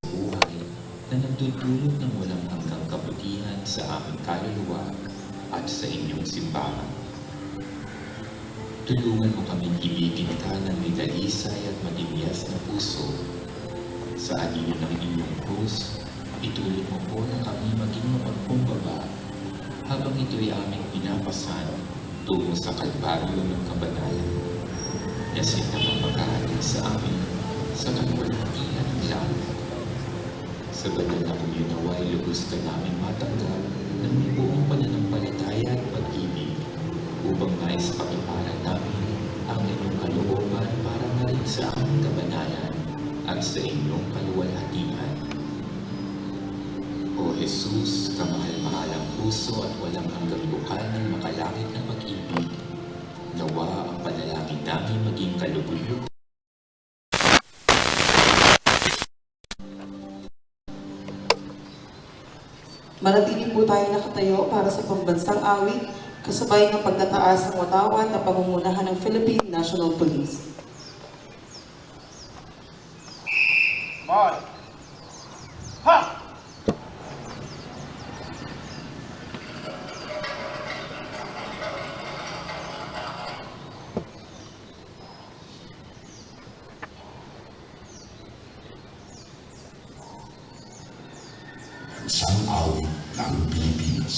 buhay na nagdudulot ng walang hanggang kabutihan sa aming kaluluwa at sa inyong simbahan. Tulungan mo kaming ibigin ka ng midalisay at matinyas na puso. Sa alino ng inyong krus, itulot mo po na kami maging mapagkumbaba habang ito'y aming pinapasan tungo sa kalbaryo ng kabanalan. Yasin na mapagkahain sa amin sa kaluwalhatian ng langit. Sa banal na kumyunaway, lubos ka namin matanggap ng may buong pananampalataya at pag-ibig upang nais pakiparan namin ang inyong kalooban para ngayon sa aming kabanalan at sa inyong kaluwalhatian. O Jesus, kamahal-mahalang puso at walang hanggang bukal ng makalangit na pag-ibig, nawa ang panalangin namin maging kalugod-lugod. Manatili po tayo nakatayo para sa pambansang awit, kasabay ng pagtataas ng watawat na pamumunahan ng Philippine National Police. March! Ha! Bansang awit ng Pilipinas.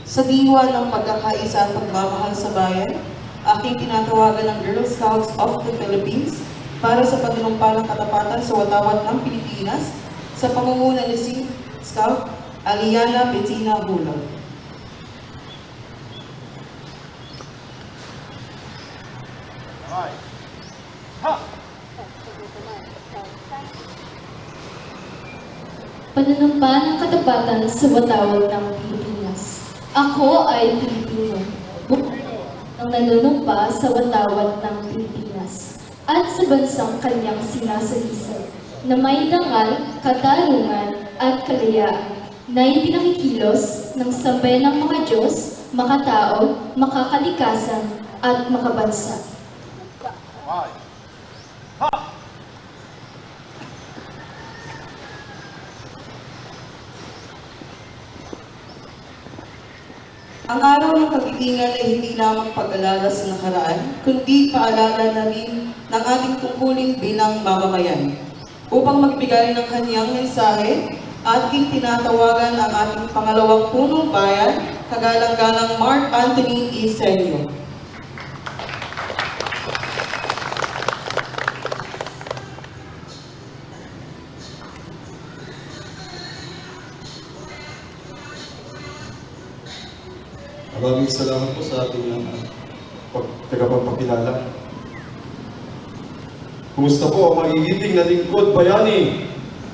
Sa diwa ng pagkakaisa at pagmamahal sa bayan, aking tinatawagan ng Girl Scouts of the Philippines para sa pagnunumpang katapatan sa watawat ng Pilipinas sa pamumuno ni si Scout Aliana Bettina Hulog. Alright. Ha! Panunumpa ng katapatan sa watawat ng Pilipinas. Ako ay Pilipino, ang nanunumpa sa watawat ng Pilipinas at sa bansang kanyang sinasalisay na may dangal, katarungan at kalayaan na ipinakikilos ng sambayan ng mga Diyos, makatao, makakalikasan at makabansa. Alright. Ha! Ang araw ng kagitingan ay hindi lamang pag-alala sa nakaraan, kundi paalala na rin ng ating tungkulin bilang mamamayan. Upang magbigay ng kanyang mensahe, ating tinatawagan ang ating pangalawang punong bayan, kagalang-galang Mark Anthony E. Senyo. Maraming salamat po sa ating tagapagpakilala. Kumusta po ang magigiting na lingkod bayani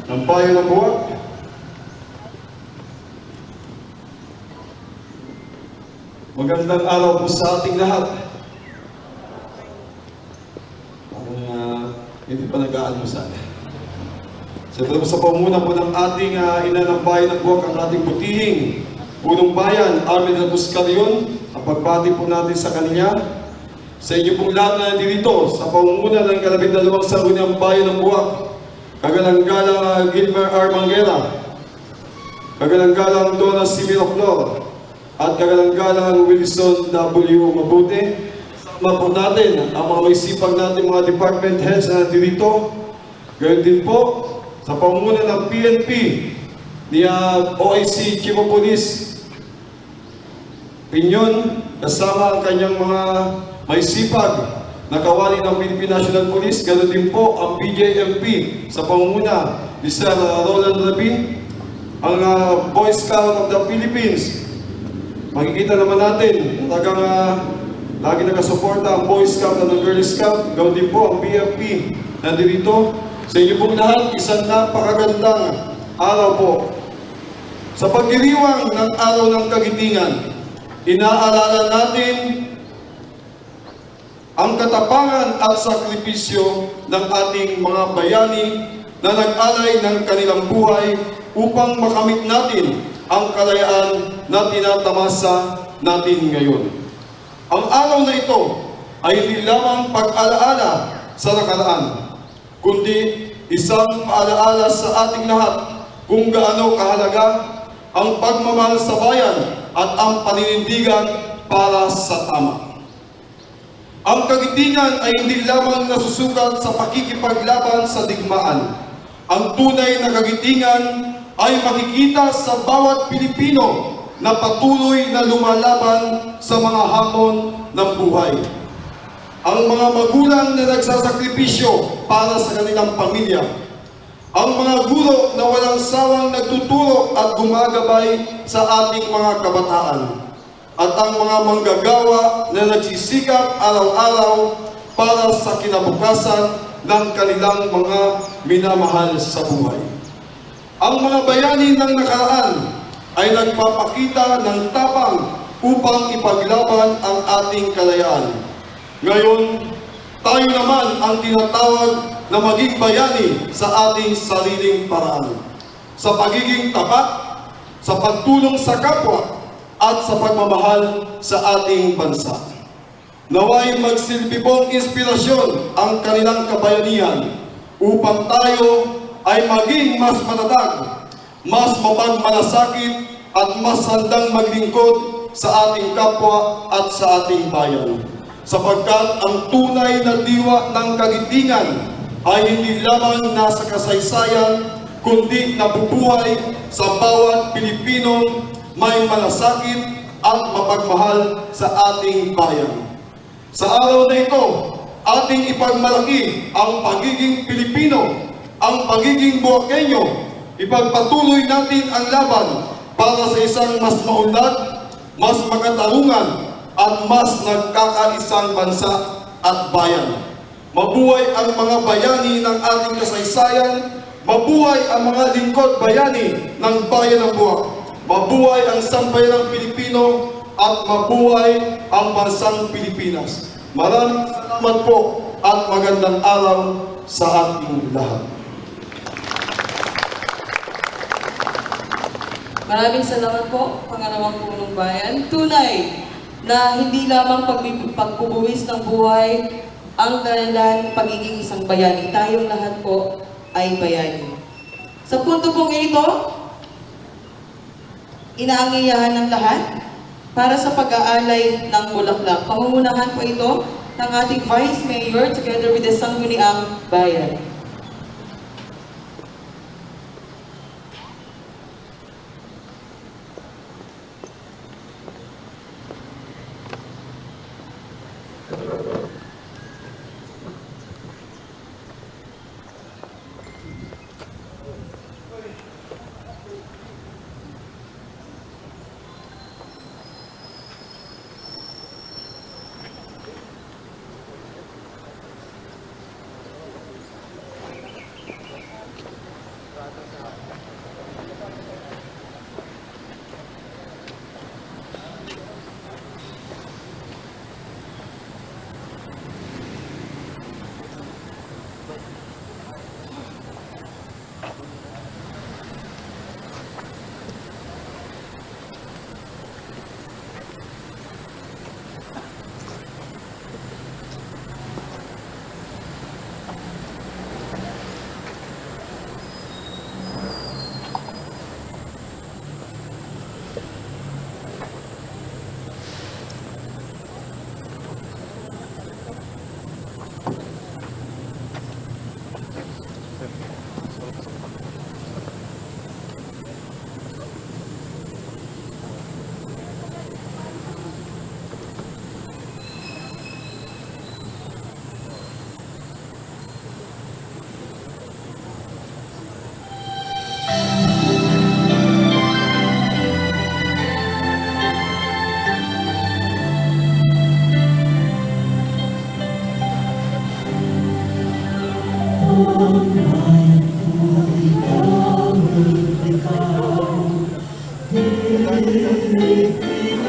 ng bayan ng Buwak? Magandang araw po sa ating lahat. Parang hindi pa nag-aalmusal. Siyempre po sa pamumuno po ng ating ina ng bayan ng Buwak, ang ating butihing punong bayan, Armin Ratus Carion, ang pagbati po natin sa kanya. Sa inyo pong lahat na nandito, sa pamumuno ng 12 sangguniang bayan ng Buwak, kagalang-galang Gilmer R. Manguera, kagalang-galang Donna C. Miroclor, at kagalang-galang Wilson W. Mabuti. Kasama po natin ang mga may sipag natin mga department heads na nandito. Gayon din po sa pamumuno ng PNP ni OIC Chief of Police Pinyon, kasama ang kanyang mga may sipag na kawani ng Philippine National Police. Gayon din po ang BJMP sa pamumuno ni Sir Roland Rabin, ang Boy Scout of the Philippines. Makikita naman natin, talagang lagi nakasuporta ang Boy Scout at ang Girl Scout. Gayon din po ang BFP nandito. Sa inyo pong lahat, isang napakagandang araw po. Sa pagdiriwang ng Araw ng Kagitingan, inaalala natin ang katapangan at sakripisyo ng ating mga bayani na nag-alay ng kanilang buhay upang makamit natin ang kalayaan na tinatamasa natin ngayon. Ang araw na ito ay hindi lamang pag-alaala sa nakaraan, kundi isang paalaala sa ating lahat kung gaano kahalaga ang pagmamahal sa bayan at ang paninindigan para sa tama. Ang kagitingan ay hindi lamang nasusukat sa pakikipaglaban sa digmaan. Ang tunay na kagitingan ay makikita sa bawat Pilipino na patuloy na lumalaban sa mga hamon ng buhay. Ang mga magulang na nagsasakripisyo para sa kanilang pamilya. Ang mga guro na walang sawang nagtuturo at gumagabay sa ating mga kabataan. At ang mga manggagawa na nagsisikap araw-araw para sa kinabukasan ng kanilang mga minamahal sa buhay. Ang mga bayani ng nakaraan ay nagpapakita ng tapang upang ipaglaban ang ating kalayaan. Ngayon, tayo naman ang tinatawag na maging bayani sa ating sariling paraan. Sa pagiging tapat, sa pagtulong sa kapwa, at sa pagmamahal sa ating bansa. Naway magsilbi pong inspirasyon ang kanilang kabayanihan upang tayo ay maging mas matatag, mas mapagmalasakit at mas handang maglingkod sa ating kapwa at sa ating bayan. Sapagkat ang tunay na diwa ng kagitingan ay hindi lamang nasa kasaysayan, kundi nabubuhay sa bawat Pilipinong may malasakit at mapagmahal sa ating bayan. Sa araw na ito, ating ipagmalaki ang pagiging Pilipino, ang pagiging Buwakenyo. Ipagpatuloy natin ang laban para sa isang mas maunlad, mas makatarungan, at mas nagkakaisang bansa at bayan. Mabuhay ang mga bayani ng ating kasaysayan, mabuhay ang mga lingkod bayani ng bayan ng Buwak. Mabuhay ang sambayanang Pilipino at mabuhay ang bansang Pilipinas. Maraming salamat po at magandang araw sa ating lahat. Maraming salamat po, Pangalawang Punong Bayan. Tunay na hindi lamang pagbubuwis ng buhay ang dahilan pagiging isang bayani. Tayong lahat po ay bayani. Sa punto pong ito, inaangayahan ng lahat para sa pag-aalay ng bulaklak. Pamumunahan po ito ng ating Vice Mayor together with the Sangguniang Bayan.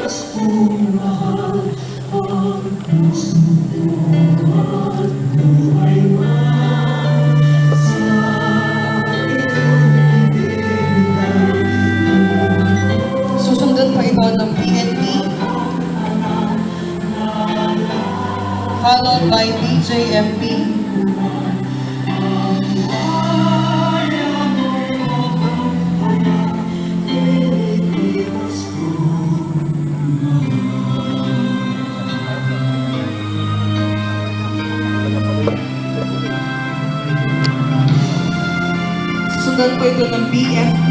Susundan pa ito ng PNP, followed by BJMP, susundan pa ito ng BFP.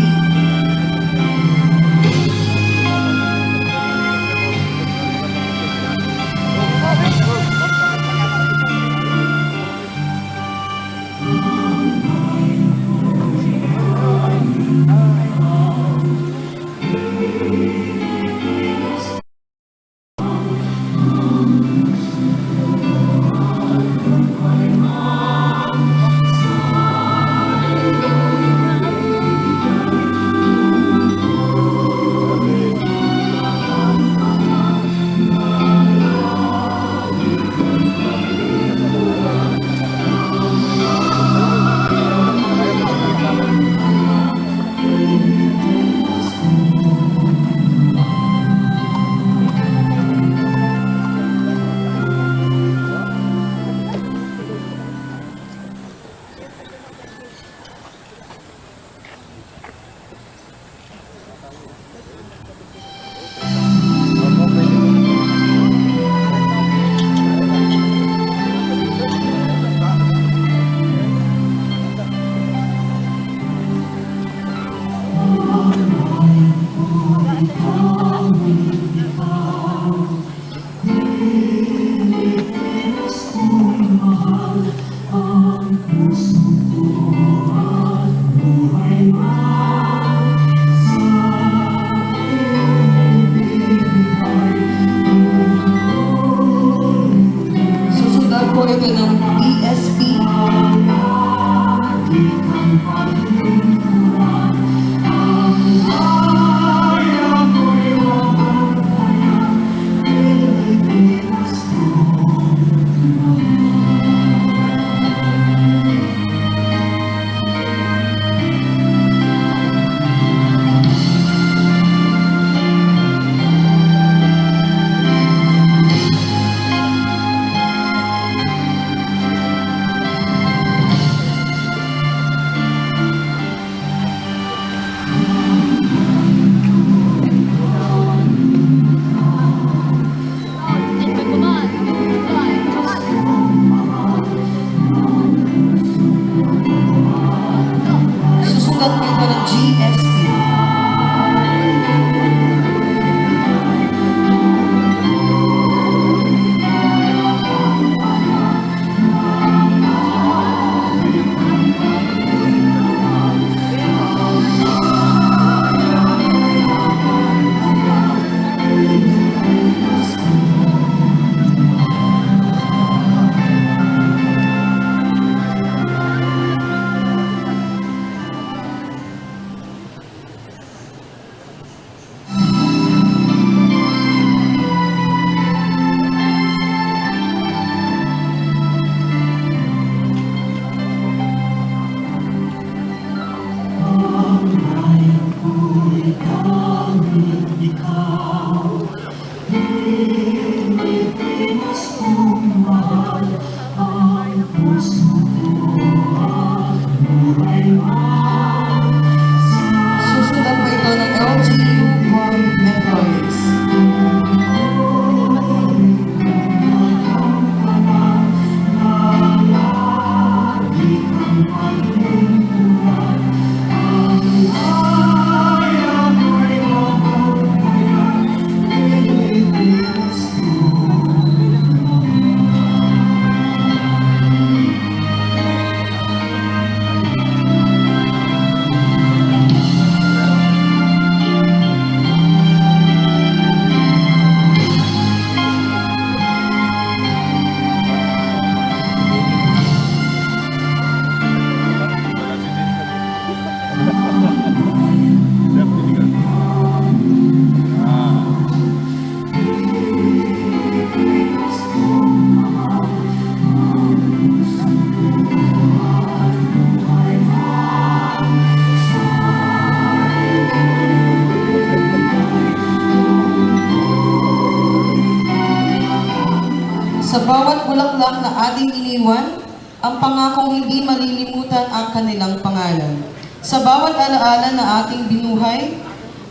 Sa bawat bulaklak na ating iniwan, ang pangakong hindi malilimutan ang kanilang pangalan. Sa bawat alaala na ating binuhay,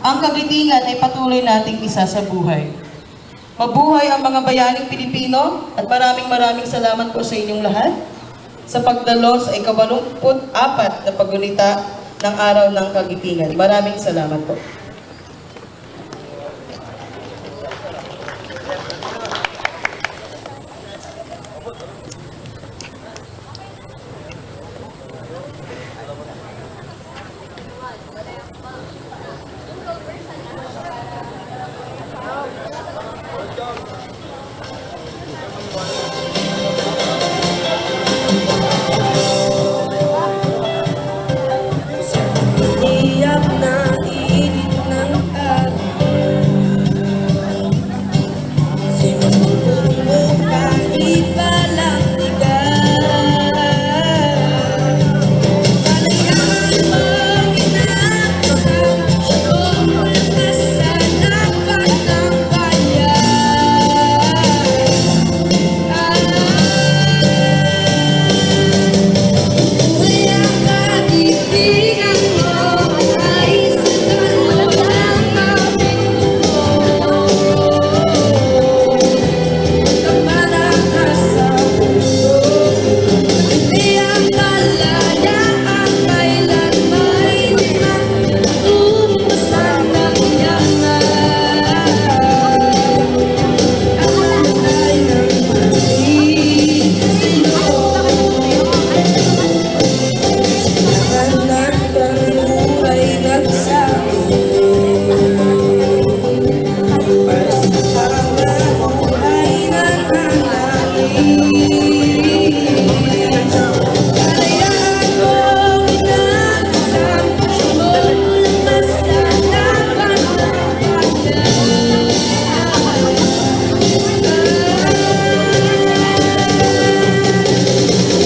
ang kagitingan ay patuloy nating isa sa buhay. Mabuhay ang mga bayaning Pilipino at maraming salamat po sa inyong lahat sa pagdalo sa ika-84 na paggunita ng Araw ng Kagitingan. Maraming salamat po. Iyak na init ng araw, sinubong mo kahit walang ligaw. Palayahan mo ginagawa, umulas sa lapat ng bayan. Kaya kagitingan mo ay sa dalo ng aming dugo. Kamalakas sa puso, hindi ang malaya ang kailanmay matutupasan ng yaman. Ang buhay ng magsisilo. Anak ng buhay nagsabi, para sa buhay nananalig. Kalayaan mo inasam, lumabas sa laban ng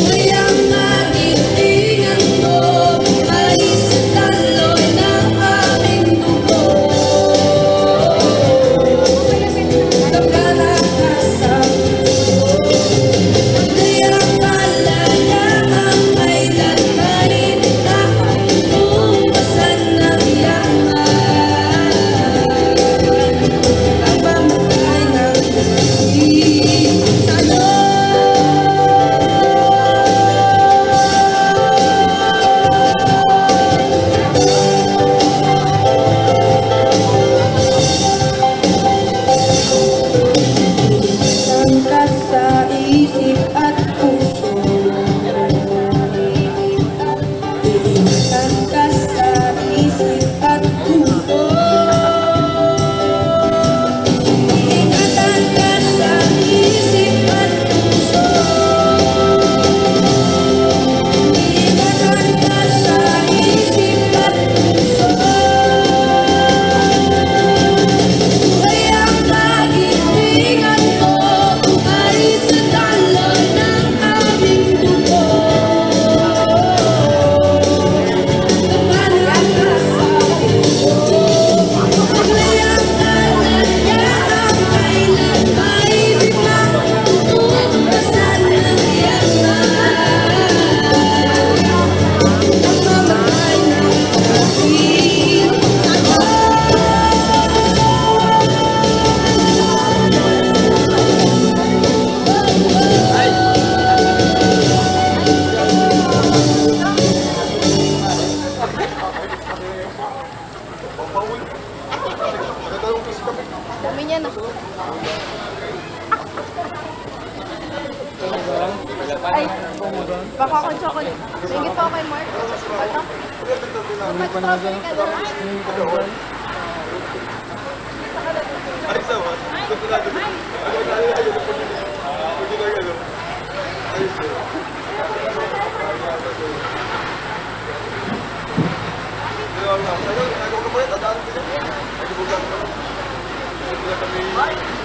Kayang magitingan mo ay sa daloy ng aming dugo. Kamalakas sa puso, hindi ang malaya ang kailanmay matutupasan ng yaman. Ang pamahay ng pag-ibig. Tangkas sa isip at puso, tangkas sa isip at puso, tangkas sa isip at puso, tangkas sa isip at puso. Kayang magitingan mo ay sa daloy ng aming dugo. Kamalakas sa puso, kayang malaya ang kailanmay matutupasan ng yaman. Ang mamahay ng pag-ibig. Dami niya na. Ay, baka ako chocolate. Ingit pa ako kay Mark. Ito. Mag strawberry ka na. Ay!